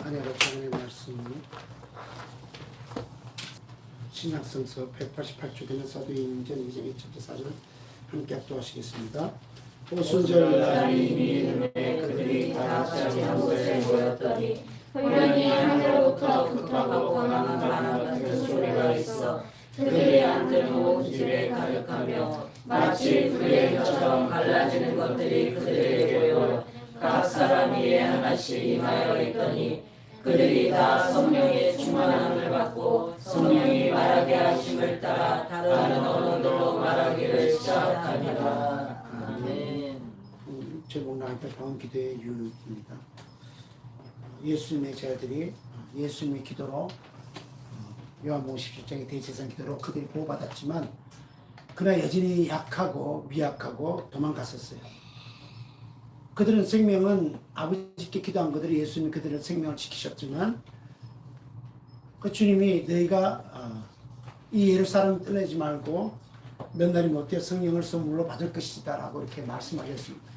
은혜가 주님의 말씀은 신약성서 188조 되는 사도행전 2장 1절부터 4절 함께 합독하시겠습니다. 오순절날 이미 그들이 다 같이 한 곳에 모였더니 후련히 하늘로부터 극하고 강한 바람 같은 소리가 있어 그들이 앉은 온 집에 가득하며 마치 불의 혀처럼 갈라지는 것들이 그들에게 보여 각 사람 위에 하나씩 임하여 있더니 그들이 다 성령의 충만함을 받고 성령이 말하게 하심을 따라 다른 언어로 말하기를 시작하니라. 아멘. 제목 나한테 다음 기도의 유익입니다. 예수님의 제자들이 예수님의 기도로 요한복음 17장의 대제사장 기도로 그들이 보호받았지만 그러나 여전히 약하고 미약하고 도망갔었어요. 그들은 생명은 아버지께 기도한 그들이 예수님이 그들의 생명을 지키셨지만 그 주님이 너희가 이 예루살렘을 떠나지 말고 몇 날이 못되어 성령을 선물로 받을 것이다 라고 이렇게 말씀하셨습니다.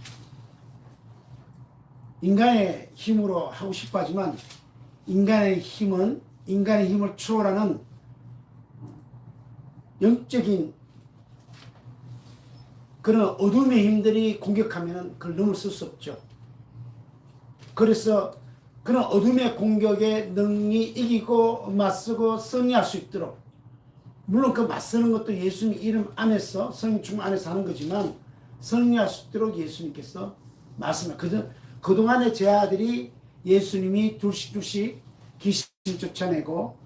인간의 힘으로 하고 싶어 하지만 인간의 힘을 초월하는 영적인 그런 어둠의 힘들이 공격하면 그걸 넘을 수 없죠. 그래서 그런 어둠의 공격에 능히 이기고 맞서고 승리할 수 있도록, 물론 그 맞서는 것도 예수님 이름 안에서 성령 충만 안에서 하는 거지만 승리할 수 있도록 예수님께서 말씀하셨어요. 그동안의 제자들이 예수님이 둘씩 귀신 쫓아내고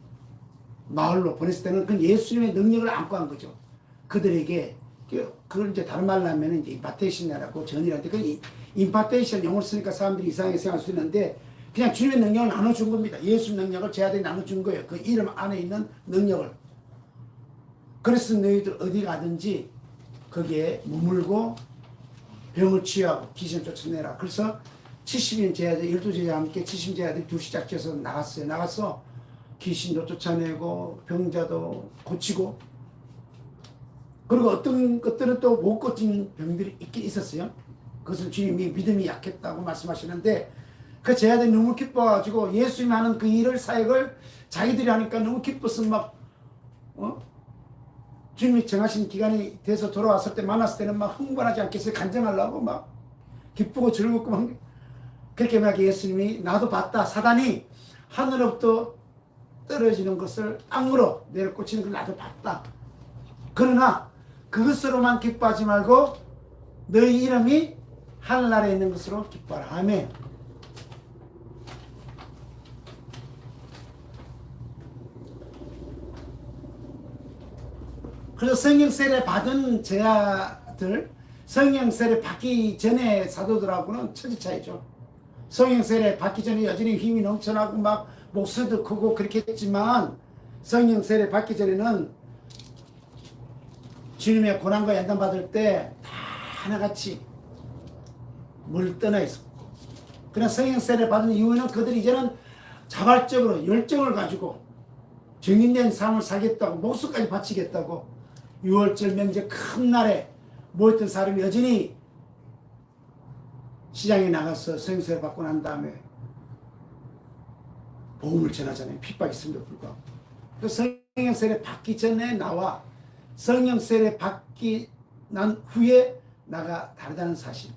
마을로 보냈을 때는 그 예수님의 능력을 안고 한 거죠. 그들에게 그걸 이제 다른 말로 하면 이제 임파테이션이라고 전이라는데 그 임파테이션 용어를 쓰니까 사람들이 이상하게 생각할 수 있는데 그냥 주님의 능력을 나눠준 겁니다. 예수 능력을 제자들이 나눠준 거예요. 그 이름 안에 있는 능력을. 그래서 너희들 어디 가든지 거기에 머물고 병을 치유하고 귀신 쫓아내라. 그래서 70인 제자들, 12제자와 함께 70 제자들이 둘씩 짝지어서 나갔어요. 나가서 귀신도 쫓아내고 병자도 고치고, 그리고 어떤 것들은 또 못 고친 병들이 있긴 있었어요. 그것은 주님이 믿음이 약했다고 말씀하시는데 그 제자들이 너무 기뻐가지고 예수님이 하는 그 일을 사역을 자기들이 하니까 너무 기뻐서 막 주님이 정하신 기간이 돼서 돌아왔을 때 만났을 때는 막 흥분하지 않겠어요. 간증하려고 막 기쁘고 즐겁고 막 그렇게 막 예수님이 나도 봤다. 사단이 하늘로부터 떨어지는 것을 악으로 내려 꽂히는 걸 나도 봤다. 그러나 그것으로만 기뻐하지 말고 너희 이름이 하늘나라에 있는 것으로 기뻐하라. 아멘. 그래서 성령 세례 받은 제자들, 성령 세례 받기 전에 사도들하고는 천지 차이죠. 성령 세례 받기 전에 여전히 힘이 넘쳐나고 막 목소리도 크고 그렇게 했지만 성령 세례 받기 전에는 주님의 고난과 연단 받을 때 다 하나같이 물 떠나 있었고, 그러나 성령 세례 받은 이후에는 그들이 이제는 자발적으로 열정을 가지고 정인된 삶을 살겠다고 목숨까지 바치겠다고 6월절 명절 큰 날에 모였던 사람이 여전히 시장에 나가서 성령 세례 받고 난 다음에 복음을 전하잖아요. 핍박이 있음에도 불구하고. 그 성령 세례 받기 전에 나와 성령 세례 받기 난 후에 나가 다르다는 사실.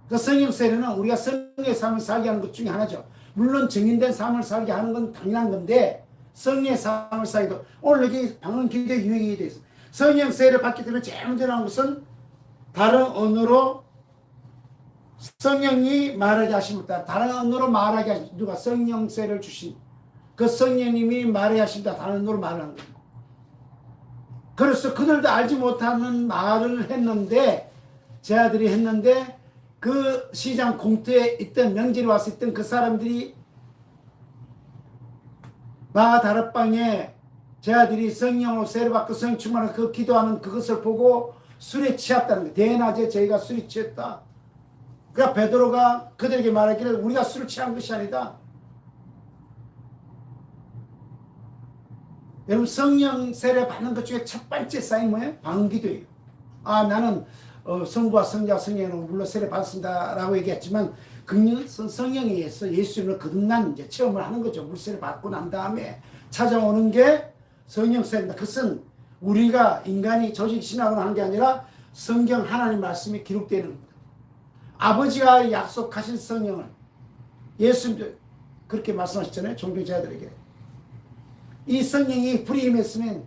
그 성령 세례는 우리가 성령의 삶을 살게 하는 것 중에 하나죠. 물론 증인된 삶을 살게 하는 건 당연한 건데 성령의 삶을 살기도, 오늘 여기 방언 기도의 유형이 되어 있어요. 성령 세례를 받기 때문에 제일 먼저 나온 것은 다른 언어로 성령이 말하게 하심을 따라 다른 언어로 말하게 하심. 누가 성령 세례를 주신 그 성령님이 말하게 하신다. 다른 언어로 말을 한 거예요. 그래서 그들도 알지 못하는 말을 했는데, 제자들이 했는데, 그 시장 공터에 있던 명절이 와서 있던 그 사람들이 마 다락방에 제자들이 성령으로 세례받고 성령 충만하고 그 기도하는 그것을 보고 술에 취했다는 거예요. 대낮에 저희가 술에 취했다. 그러니까 베드로가 그들에게 말하기를 우리가 술을 취한 것이 아니다. 여러분 성령 세례 받는 것 중에 첫 번째 사인이 뭐예요? 방언기도예요. 나는 성부와 성자와 성령으로 물론 세례 받았습니다라고 얘기했지만 성령에 의해서 예수님을 거듭난 이제 체험을 하는 거죠. 물세례 받고 난 다음에 찾아오는 게 성령 세례입니다. 그것은 우리가 인간이 조직 신학으로 하는 게 아니라 성경 하나님 말씀이 기록되는 겁니다. 아버지가 약속하신 성령을 예수님 그렇게 말씀하셨잖아요. 종교자들에게 이 성령이 불이 임했으면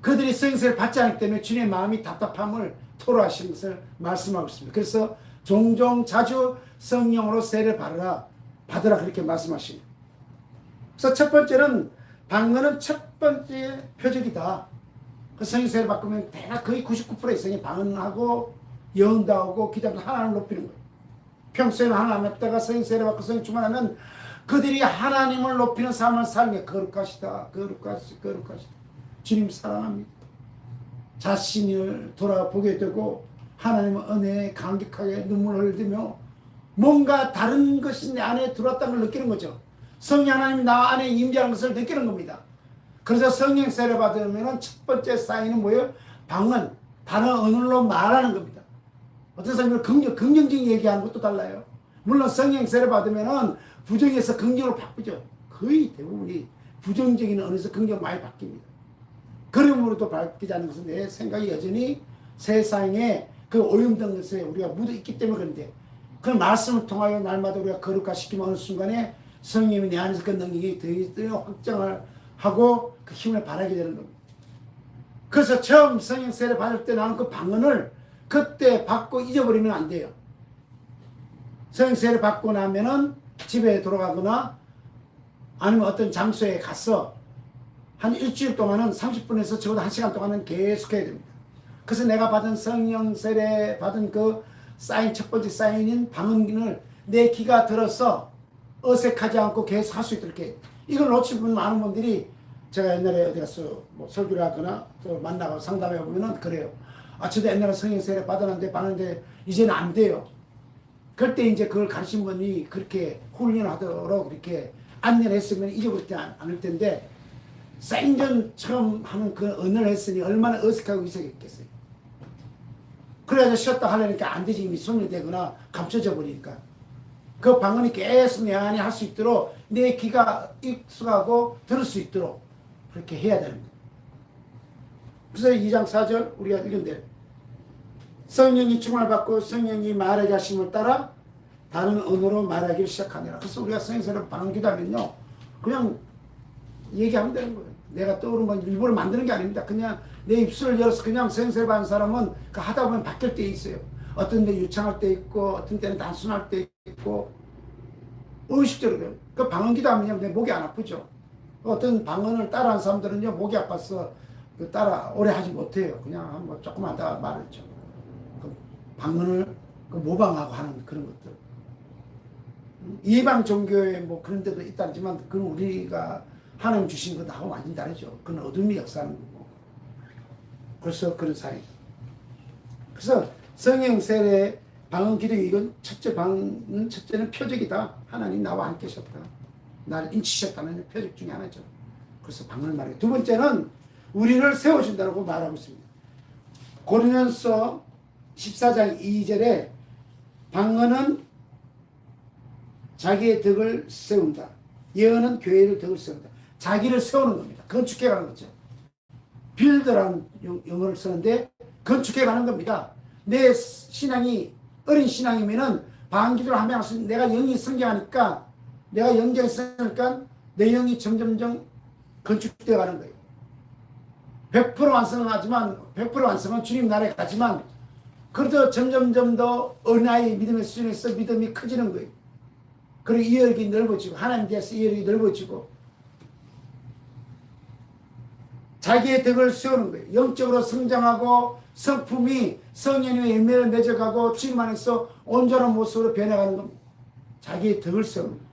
그들이 성령세를 받지 않기 때문에 주님의 마음이 답답함을 토로하신 것을 말씀하고 있습니다. 그래서 종종 자주 성령으로 세례를 받으라 그렇게 말씀하십니다. 그래서 첫 번째는 방언은 첫 번째 표적이다. 그 성령세를 받으면 대략 거의 99% 이상이 방언하고 예언도 하고 기도하고 하나님을 높이는 거예요. 평소에는 하나님 앞다가 성령세를 받고 성령 충만하면 그들이 하나님을 높이는 삶을 살게 거룩하시다. 거룩하시다. 주님 사랑합니다. 자신을 돌아보게 되고 하나님의 은혜에 감격하게 눈물을 흘리며 뭔가 다른 것이 내 안에 들어왔다는 걸 느끼는 거죠. 성령 하나님 나 안에 임재하는 것을 느끼는 겁니다. 그래서 성령 세례 받으면 첫 번째 사인은 뭐예요? 방언, 다른 언어로 말하는 겁니다. 어떤 사람은 긍정적인 얘기하는 것도 달라요. 물론 성령 세례 받으면 부정에서 긍정으로 바꾸죠. 거의 대부분이 부정적인 언어에서 긍정 많이 바뀝니다. 그러므로도 바뀌지 않는 것은 내 생각이 여전히 세상에 그 오염된 것에 우리가 묻어 있기 때문에 그런데 그 말씀을 통하여 날마다 우리가 거룩화시키면 어느 순간에 성령이 내 안에서 그 능력이 더 확장을 하고 그 힘을 발하게 되는 겁니다. 그래서 처음 성령 세례 받을 때 나는 그 방언을 그때 받고 잊어버리면 안 돼요. 성령 세례 받고 나면은 집에 돌아가거나 아니면 어떤 장소에 가서 한 일주일 동안은 30분에서 적어도 1시간 동안은 계속 해야 됩니다. 그래서 내가 받은 성령 세례 받은 그 사인, 첫 번째 사인인 방언을 내 귀가 들어서 어색하지 않고 계속 할 수 있도록 해. 이걸 놓친 분 많은 분들이 제가 옛날에 어디 가서 뭐 설교를 하거나 또 만나고 상담해 보면은 그래요. 아, 저도 옛날에 성령 세례 받았는데 이제는 안 돼요. 그때 이제 그걸 가르친 분이 그렇게 훈련하도록 이렇게 안내를 했으면 잊어버리지 않을 텐데 생전 처음 하는 그 언어를 했으니 얼마나 어색하고 이상했겠어요. 그래서 쉬었다 하려니까 안 되지. 이미 손이 되거나 감춰져 버리니까. 그 방언이 계속 내 안에 할 수 있도록 내 귀가 익숙하고 들을 수 있도록 그렇게 해야 되는 거예요. 그래서 2장 4절 우리가 읽은 대로 성령이 충만을 받고 성령이 말하게 하심을 따라 다른 언어로 말하기를 시작하니라. 그래서 우리가 성령세례를 받는 기도하면요 그냥 얘기하면 되는 거예요. 내가 떠오른 건 일부러 만드는 게 아닙니다. 그냥 내 입술을 열어서 그냥 성령세례 받는 사람은 그 하다 보면 바뀔 때 있어요. 어떤 데 유창할 때 있고 어떤 때는 단순할 때 있고 의식적으로 그 방언 기도하면 내 목이 안 아프죠. 어떤 방언을 따라하는 사람들은요 목이 아파서 그 따라 오래 하지 못해요. 그냥 한번 조금 하다가 말했죠. 그 방언을 그 모방하고 하는 그런 것들. 이방 종교에 뭐 그런 데도 있다지만 그건 우리가 하나님 주신 것하고 완전 다르죠. 그건 어둠이 역사하는 거고. 그래서 그런 사이. 그래서 성령 세례 방언 기도 이건 첫째는 표적이다. 하나님 나와 함께 하셨다. 나를 인치셨다는 표적 중에 하나죠. 그래서 방언을 말해요. 두 번째는 우리를 세워준다고 말하고 있습니다. 고린도서 14장 2절에 방언은 자기의 덕을 세운다. 예언은 교회를 덕을 세운다. 자기를 세우는 겁니다. 건축해가는 거죠. 빌드라는 영어를 쓰는데 건축해가는 겁니다. 내 신앙이 어린 신앙이면은 방언기도를 하면 내가 영이 성장하니까 내가 영적이 성장하니까 내 영이 점점점 건축되어 가는 거예요. 100% 완성은 하지만 100% 완성은 주님 나라에 가지만 그래도 점점점 더 어린아이 믿음의 수준에서 믿음이 커지는 거예요. 그리고 이해력이 넓어지고 하나님에 대해서 이해력이 넓어지고 자기의 덕을 세우는 거예요. 영적으로 성장하고 성품이 성령의 열매를 맺어가고 주님 안에서 온전한 모습으로 변해가는 겁니다. 자기의 덕을 세우는 거예요.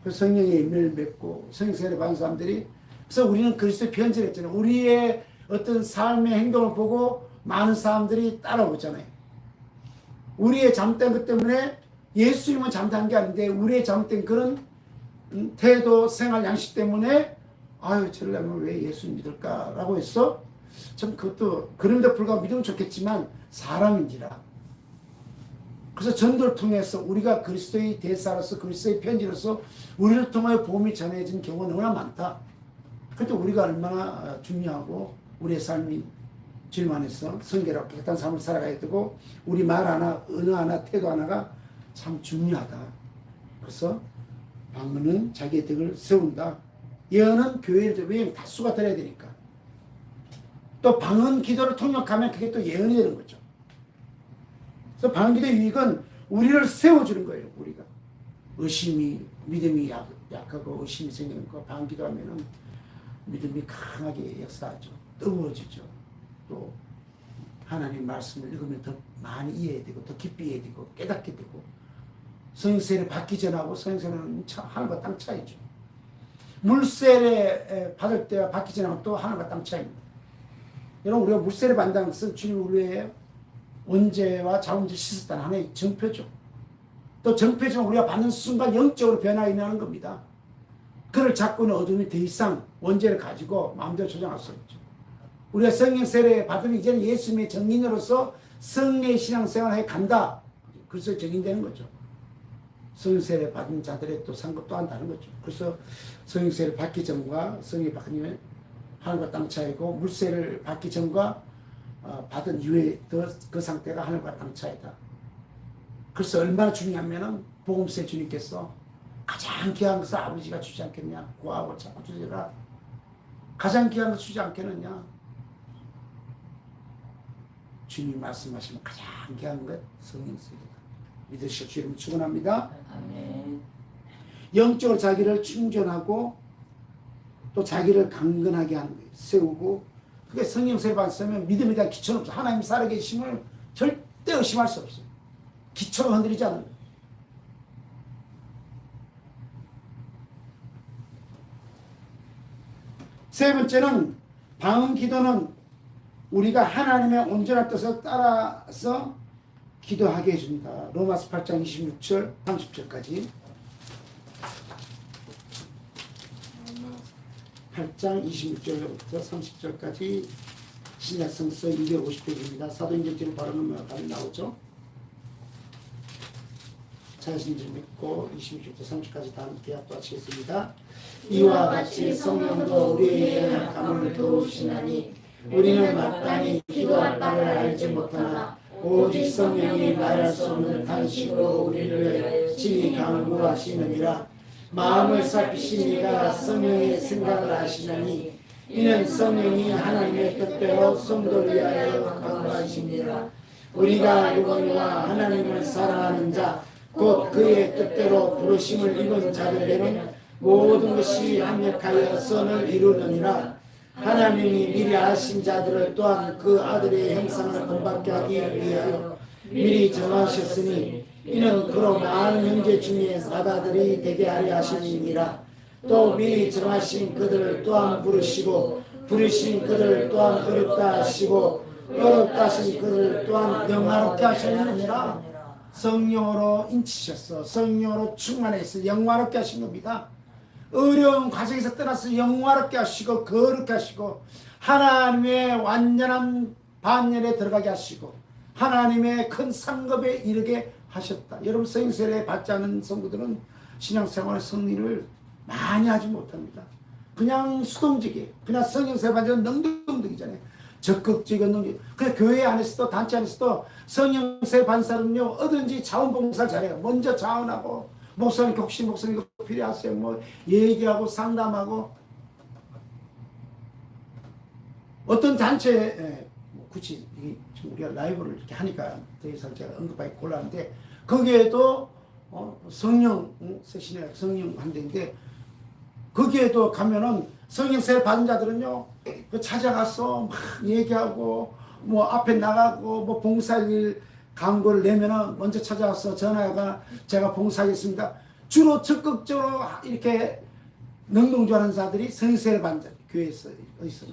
그 성령의 열매를 맺고 성령세례 받은 사람들이 그래서 우리는 그리스도의 편지를 했잖아요. 우리의 어떤 삶의 행동을 보고 많은 사람들이 따라오잖아요. 우리의 잘못된 것 때문에 예수님은 잘못한 게 아닌데 우리의 잘못된 그런 태도, 생활, 양식 때문에 아유 저러려면 왜 예수 믿을까라고 해서 참 그것도 그럼에도 불구하고 믿으면 좋겠지만 사람인지라. 그래서 전도를 통해서 우리가 그리스도의 대사로서 그리스도의 편지로서 우리를 통하여 복음이 전해진 경우가 너무나 많다. 그때 우리가 얼마나 중요하고 우리의 삶이 주님 안에서 성결하고 깨끗한 삶을 살아가야 되고 우리 말 하나, 언어 하나, 태도 하나가 참 중요하다. 그래서 방언은 자기의 덕을 세운다. 예언은 교회에 왜 다수가 들어야 되니까. 또 방언 기도를 통역하면 그게 또 예언이 되는 거죠. 그래서 방언 기도의 유익은 우리를 세워주는 거예요. 우리가 의심이 믿음이 약하고 의심이 생기는 거 방언 기도하면은 믿음이 강하게 역사하죠. 뜨거워지죠. 또 하나님 말씀을 읽으면 더 많이 이해해야 되고 더 깊이 이해해야 되고 깨닫게 되고 성령세례 받기 전하고 성령세례는 하늘과 땅 차이죠. 물세례 받을 때와 받기 전하고 또 하늘과 땅 차이입니다. 여러분 우리가 물세례 받는다는 것은 주님 우리의 원죄와 자원죄 씻었다는 하나의 정표죠. 또 정표지만 우리가 받는 순간 영적으로 변화가 일어나는 겁니다. 그를 잡고는 어둠이 더 이상 원죄를 가지고 마음대로 조장할 수 없죠. 우리가 성령 세례 받으면 이제는 예수님의 정인으로서 성령의 신앙생활을 해 간다. 그래서 정인되는 거죠. 성령 세례 받은 자들의 또 상급 또한 다른 거죠. 그래서 성령 세례 받기 전과 성령 받으면 하늘과 땅 차이고 물세를 받기 전과 받은 이후에 그 상태가 하늘과 땅 차이다. 그래서 얼마나 중요하면은 복음세 주님께서 가장 귀한 것을 아버지가 주지 않겠냐. 구하고 자꾸 주제라. 가장 귀한 것을 주지 않겠느냐. 주님이 말씀하시면 가장 귀한 것 성령세례다. 믿으시오. 주님 축원합니다. 아멘. 영적으로 자기를 충전하고 또 자기를 강건하게 하는 거예요. 세우고 그게 성령세례 받으면 믿음에 대한 기초는 없어요. 하나님 살아계심을 절대 의심할 수 없어요. 기초를 흔들리지 않는 거예요. 세 번째는 방언 기도는 우리가 하나님의 온전한 뜻을 따라서 기도하게 해줍니다. 로마서 8장 26절 30절까지 8장 26절부터 30절까지 신약성서 250페이지입니다. 사도행전지를 바로 넘어가면 나오죠. 자신을 믿고 26절부터 30절까지 다 함께 합독하시겠습니다. 이와 같이 성령도 우리의 약함을 도우시나니 우리는 마땅히 기도할 바를 알지 못하나 오직 성령이 말할 수 없는 탄식으로 우리를 위하여 친히 간구하시느니라. 마음을 살피신 이가 성령의 생각을 아시나니 이는 성령이 하나님의 뜻대로 성도를 위하여 간구하시니라. 우리가 알거니와 하나님을 사랑하는 자 곧 그의 뜻대로 부르심을 입은 자들에게는 모든 것이 합력하여 선을 이루느니라. 하나님이 미리 아신 자들을 또한 그 아들의 형상을 본받게 하기 위하여 미리 정하셨으니 이는 그로 많은 형제 중에 사다들이 되게 하려 하심이니라. 또 미리 정하신 그들을 또한 부르시고 부르신 그들을 또한 어렵다 하시고 어렵다 하신 그들을 또한 영화롭게 하셨느니라. 성령으로 인치셨어. 성령으로 충만해서 영화롭게 하신 겁니다. 어려운 과정에서 떠나서 영화롭게 하시고 거룩게 하시고 하나님의 완전한 반열에 들어가게 하시고 하나님의 큰 상급에 이르게 하셨다. 여러분 성령세례 받지 않은 성도들은 신앙생활 승리를 많이 하지 못합니다. 그냥 수동적이에요. 그냥 성령세례 받는 능동적이잖아요. 적극적인 능력. 그냥 교회 안에서도 단체 안에서도 성령세례 받은 사람은요 어든지 자원봉사를 잘해요. 먼저 자원하고 목사님 혹시 목사님 이거 필요하세요? 뭐 얘기하고 상담하고 어떤 단체에 굳이 우리가 라이브를 이렇게 하니까 더 이상 제가 언급하기 곤란한데 거기에도 성령 세신의 성령 한대인데 거기에도 가면은 성령세례 받은 자들은요 그 찾아가서 막 얘기하고 뭐 앞에 나가고 뭐 봉사일 광고를 내면은 먼저 찾아와서 전화가 제가 봉사하겠습니다. 주로 적극적으로 이렇게 능동적으로 자들이 성령세례 받은 자 교회에서 어디서나.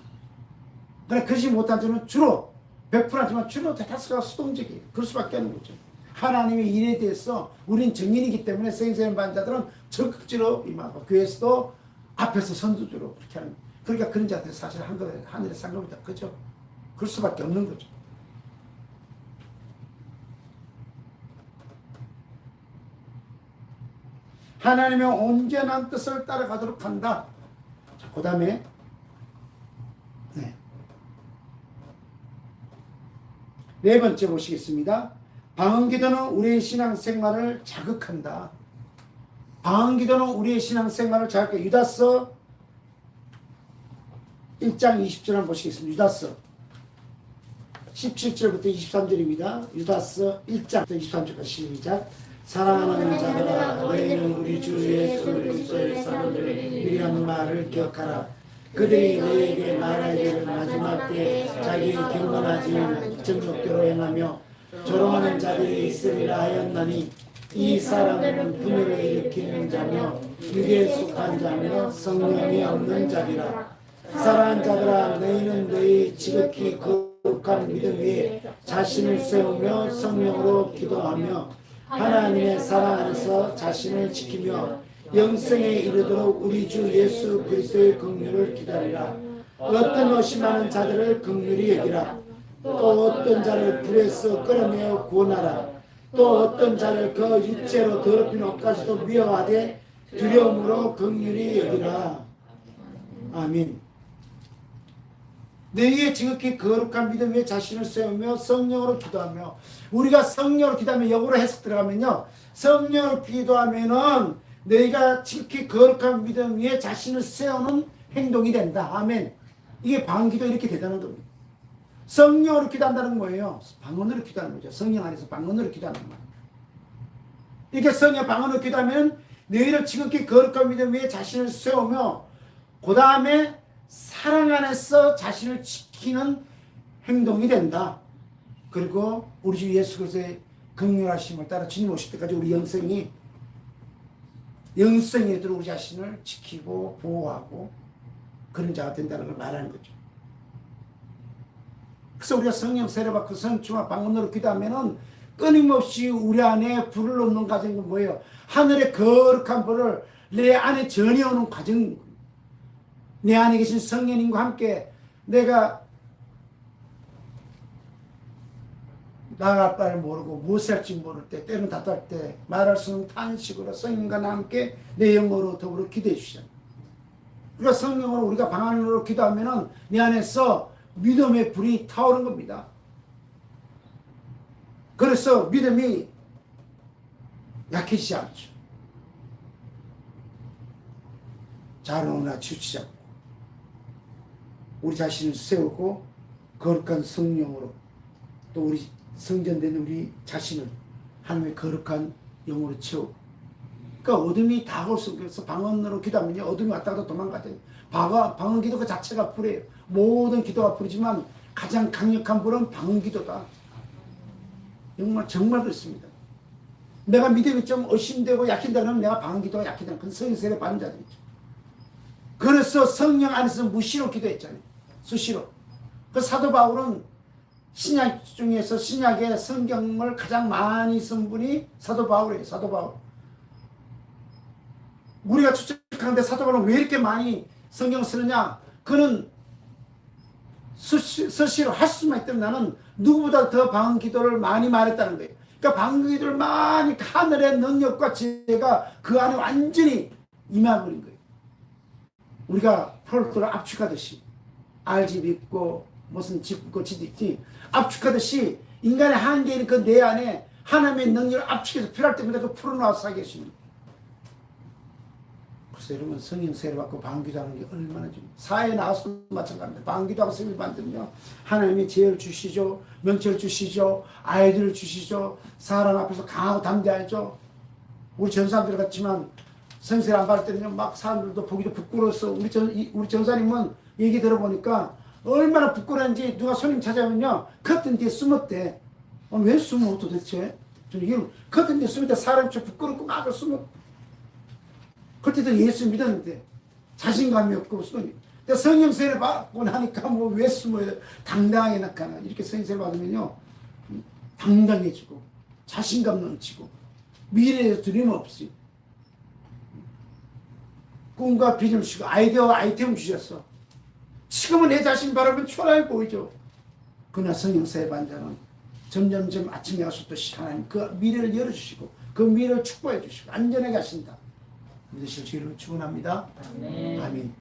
그러나 그러지 못한 자는 주로 100% 하지만 주로 대다수가 수동적이에요. 그럴 수밖에 없는 거죠. 하나님의 일에 대해서 우린 증인이기 때문에 성령세례 받은 자들은 적극적으로 임하고 교회에서도 앞에서 선두주로 그렇게 하는 거예요. 그러니까 그런 자들이 사실 하늘의 상급이다. 그죠? 그럴 수밖에 없는 거죠. 하나님의 온전한 뜻을 따라가도록 한다. 자, 그 다음에 네 번째 보시겠습니다. 방언기도는 우리의 신앙생활을 자극한다. 방언기도는 우리의 신앙생활을 자극해. 유다서 1장 20절 한번 보시겠습니다. 유다서 17절부터 23절입니다. 유다서 1장 23절까지 시작. 사랑하는 자들아, 너희는 우리 주 예수 그리스도의 사도들의 미리한 말을 기억하라. 그들이 너희에게 말하기를 마지막 때에 자기 경건하지 정욕대로 행하며 조롱하는 자들이 있으리라 하였나니 이 사람은 분열을 일으키는 자며 육에 속한 자며 성령이 없는 자리라. 사랑하는 자들아, 너희는 너희 지극히 거룩한 믿음 위에 자신을 세우며 성령으로 기도하며 하나님의 사랑 안에서 자신을 지키며 영생에 이르도록 우리 주 예수 그리스도의 긍휼을 기다리라. 어떤 의심하는 자들을 긍휼히 여기라. 또 어떤 자를 불에서 끌어내어 구원하라. 또 어떤 자를 그 육체로 더럽힌 옷까지도 미워하되 두려움으로 긍휼히 여기라. 아멘. 너희의 지극히 거룩한 믿음 위에 자신을 세우며 성령으로 기도하며, 우리가 성령으로 기도하면 역으로 해석 들어가면요, 성령으로 기도하면은 너희가 지극히 거룩한 믿음 위에 자신을 세우는 행동이 된다. 아멘. 이게 방언기도 이렇게 대단한 겁니다. 성령으로 기도한다는 거예요. 방언으로 기도하는 거죠. 성령 안에서 방언으로 기도하는 거예요. 이렇게 성령 방언으로 기도하면 너희를 지극히 거룩한 믿음 위에 자신을 세우며, 그 다음에 사랑 안에서 자신을 지키는 행동이 된다. 그리고 우리 주 예수 그리스도의 긍휼하심을 따라 주님 오실 때까지 우리 영생에 이르도록 우리 자신을 지키고 보호하고 그런 자가 된다는 걸 말하는 거죠. 그래서 우리가 성령 세례받고 성충과 방언으로 기도하면은 끊임없이 우리 안에 불을 넣는 과정이 뭐예요? 하늘의 거룩한 불을 내 안에 전해오는 과정. 내 안에 계신 성령님과 함께 내가 나갈 바를 모르고 무엇을 할지 모를 때, 때는 답답할 때 말할 수 없는 탄식으로 성령과 함께 내 영으로 더불어 기도해 주시잖아요. 그러니까 성령으로 우리가 방언으로 기도하면은 내 안에서 믿음의 불이 타오르는 겁니다. 그래서 믿음이 약해지지 않죠. 자로나 치우치지 않고 우리 자신을 세우고 거룩한 성령으로 또 우리 성전된 우리 자신을 하나님의 거룩한 영으로 채우고, 그러니까 어둠이 다가올 수 없어서 방언으로 기도하면요, 어둠이 왔다 갔다 도망가잖아요. 방언 기도 그 자체가 불이에요. 모든 기도가 불이지만 가장 강력한 불은 방언 기도다. 정말 그렇습니다. 내가 믿음이 좀 의심되고 약해진다 그러면 내가 방언 기도가 약해진다. 그건 성령세례 받은 자들이죠. 그래서 성령 안에서 무시로 기도했잖아요. 수시로. 그 사도 바울은 신약 중에서 신약의 성경을 가장 많이 쓴 분이 사도 바울이에요. 사도 바울. 우리가 추측하는데 사도 바울은 왜 이렇게 많이 성경을 쓰느냐? 그는 수시로 할 수만 있다면 나는 누구보다 더 방언 기도를 많이 말했다는 거예요. 그러니까 방언 기도를 많이 하늘의 능력과 지혜가 그 안에 완전히 임해버린 거예요. 우리가 폴도를 압축하듯이 알지 믿고 무슨 짚고 지듣지 압축하듯이 인간의 한계인 그 내 안에 하나님의 능력을 압축해서 필요할 때마다 그 풀어놔서 살게 하십니다. 그래서 여러분 성령 세례 받고 방언기도하는 게 얼마나 좀 사회에 나와서 마찬가지입니다. 방언기도하고 성령 받으면요 하나님이 지혜를 주시죠, 명철을 주시죠, 아이들을 주시죠, 사람 앞에서 강하고 담대하죠. 우리 전사님들 같지만 성세를 안 받을 때는 막 사람들도 보기도 부끄러워서 우리 전사님은 얘기 들어보니까 얼마나 부끄러운지 누가 손님 찾아오면요 커튼 뒤에 숨었대. 왜 숨어 도대체? 커튼 뒤에 숨을 때 사람이 좀 부끄럽고 막 숨어. 그때도 예수 믿었는데 자신감이 없고 숨어. 성령 세례 받고 나니까 뭐 왜 숨어요? 당당하게 나타나. 이렇게 성령 세례 받으면요 당당해지고 자신감 넘치고 미래에 대해서 두려움 없이 꿈과 비전을 주시고 아이템을 주셨어. 지금은 내 자신 바라보면 초라해 보이죠. 그러나 성령사의 반자는 점점점 아침에 와서 또 하나님 그 미래를 열어주시고 그 미래를 축복해 주시고 안전하게 하신다. 믿으실 주를 축원합니다. 아멘.